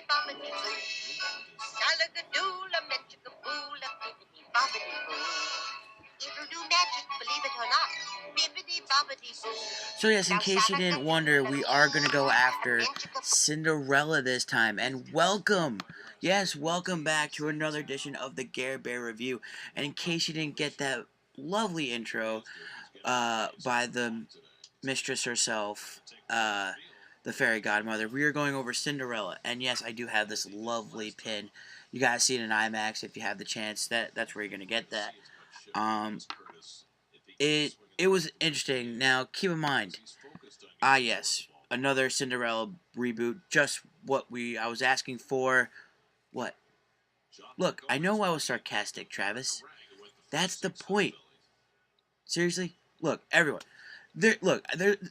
bobbity boo. Salagadoola, metchikaboola, bibbidi bobbity boo. It'll do magic, believe it or not. Bibbidi bobbity boo. So yes, in case you didn't wonder, we are going to go after Cinderella this time. And welcome, yes, welcome back to another edition of the Gare Bear Review. And in case you didn't get that lovely intro by the mistress herself, the fairy godmother, we are going over Cinderella. And yes, I do have this lovely pin. You guys see it in IMAX if you have the chance. That's where you're going to get that. Um, it was interesting. Now, keep in mind, yes, another Cinderella reboot. Just what I was asking for. What? Look, I know I was sarcastic, Travis. That's the point. Seriously? Look, everyone.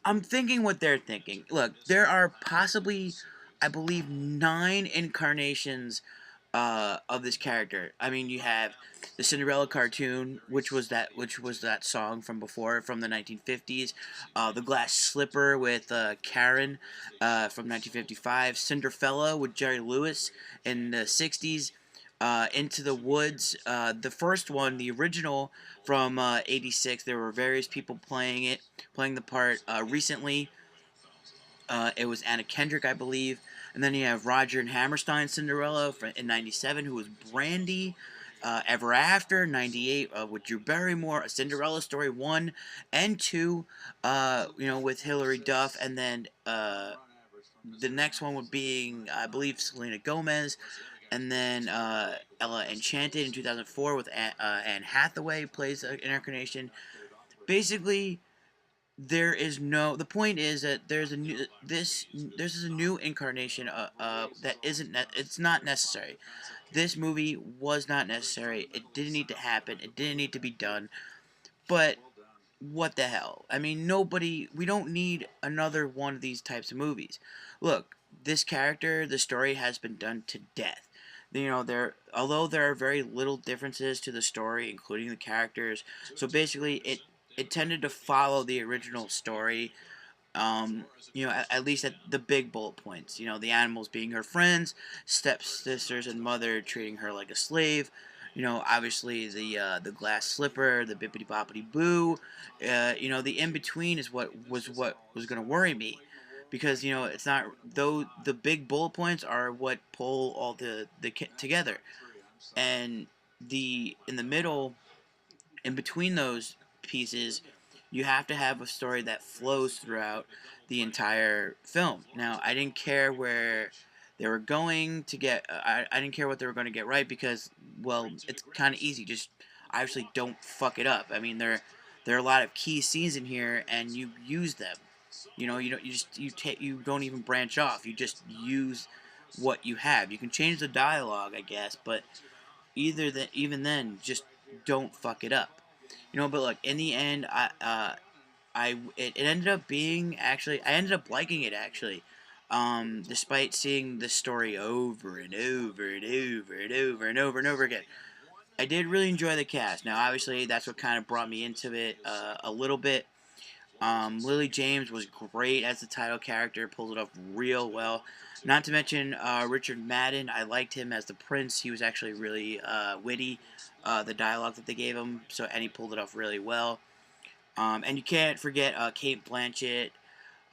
I'm thinking what they're thinking. Look, there are possibly, I believe, 9 incarnations of this character. I mean, you have the Cinderella cartoon, which was that song from before, from the 1950s. The Glass Slipper with Karen from 1955. Cinderella with Jerry Lewis in the 60s. Into the Woods, the first one, the original from '86. There were various people playing the part. Recently, it was Anna Kendrick, I believe. And then you have Roger and Hammerstein Cinderella in '97, who was Brandy. Ever After, '98, with Drew Barrymore, A Cinderella Story 1 and 2, with Hilary Duff. And then the next one would be, I believe, Selena Gomez. And then Ella Enchanted in 2004 with Anne Hathaway plays an incarnation. Basically, the point is that there's a new incarnation that it's not necessary. This movie was not necessary. It didn't need to happen. It didn't need to be done. But what the hell? I mean, we don't need another one of these types of movies. Look, the story has been done to death. Although there are very little differences to the story, including the characters. So basically, it tended to follow the original story. At least at the big bullet points. The animals being her friends, stepsisters and mother treating her like a slave. Obviously the glass slipper, the bippity boppity boo. The in between is what was gonna worry me, because it's not, though the big bullet points are what pull all the together, and in the middle, in between those pieces, you have to have a story that flows throughout the entire film. Now, I didn't care where they were going to get. I didn't care what they were going to get right, because, well, it's kind of easy. Just obviously don't fuck it up. I mean, there are a lot of key scenes in here, and you use them. You don't even branch off. You just use what you have. You can change the dialogue, I guess, but even then, just don't fuck it up. But look, in the end, it ended up being, actually, I ended up liking it, actually. Despite seeing the story over and over and over and over and over and over again. I did really enjoy the cast. Now, obviously, that's what kind of brought me into it a little bit. Lily James was great as the title character, pulled it off real well. Not to mention Richard Madden. I liked him as the prince. He was actually really witty, the dialogue that they gave him, and he pulled it off really well. And you can't forget Kate Blanchett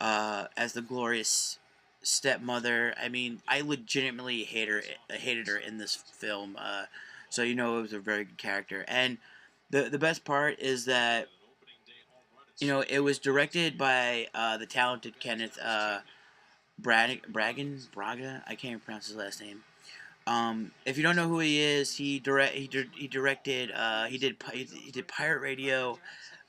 as the glorious stepmother. I mean, I legitimately hated her in this film. So it was a very good character. And the best part is that it was directed by the talented Kenneth Braga. I can't even pronounce his last name. If you don't know who he is, he directed. He did Pirate Radio,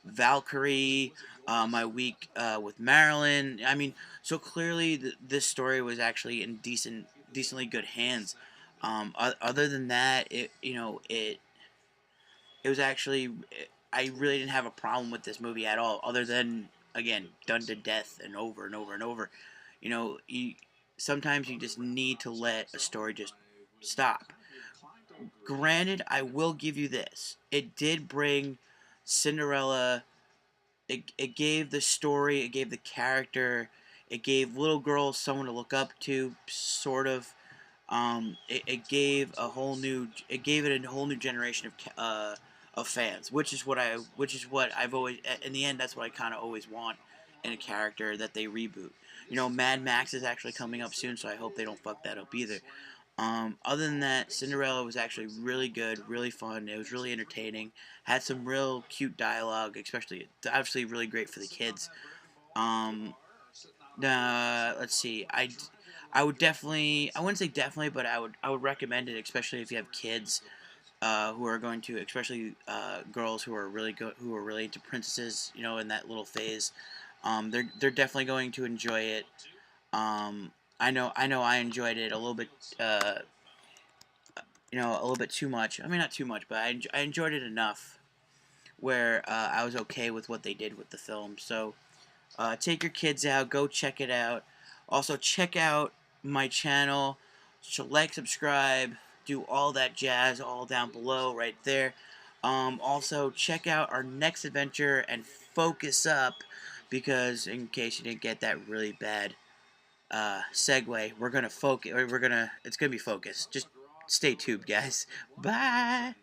Valkyrie, My Week with Marilyn. I mean, so clearly this story was actually in decently good hands. Other than that, it was actually, I really didn't have a problem with this movie at all, other than, again, done to death and over and over and over. Sometimes you just need to let a story just stop. Granted, I will give you this. It did bring Cinderella, it gave the story, it gave the character, it gave little girls someone to look up to, sort of. It gave it gave it a whole new generation of fans, which is what I've always in the end that's what I kind of always want in a character that they reboot. You know, Mad Max is actually coming up soon, so I hope they don't fuck that up either. Other than that, Cinderella was actually really good, really fun. It was really entertaining. Had some real cute dialogue, especially obviously really great for the kids. Um, let's see. I would definitely. I wouldn't say definitely, but I would recommend it, especially if you have kids who are going to, especially girls who are who are really into princesses. You know, in that little phase. They're definitely going to enjoy it. I know I enjoyed it a little bit. A little bit too much. I mean, not too much, but I enjoyed it enough where I was okay with what they did with the film. So take your kids out, go check it out. Also, check out my channel. So like, subscribe, do all that jazz, all down below, right there. Also, check out our next adventure and focus up, because in case you didn't get that really bad segue, we're gonna focus. It's gonna be focused. Just stay tuned, guys. Bye.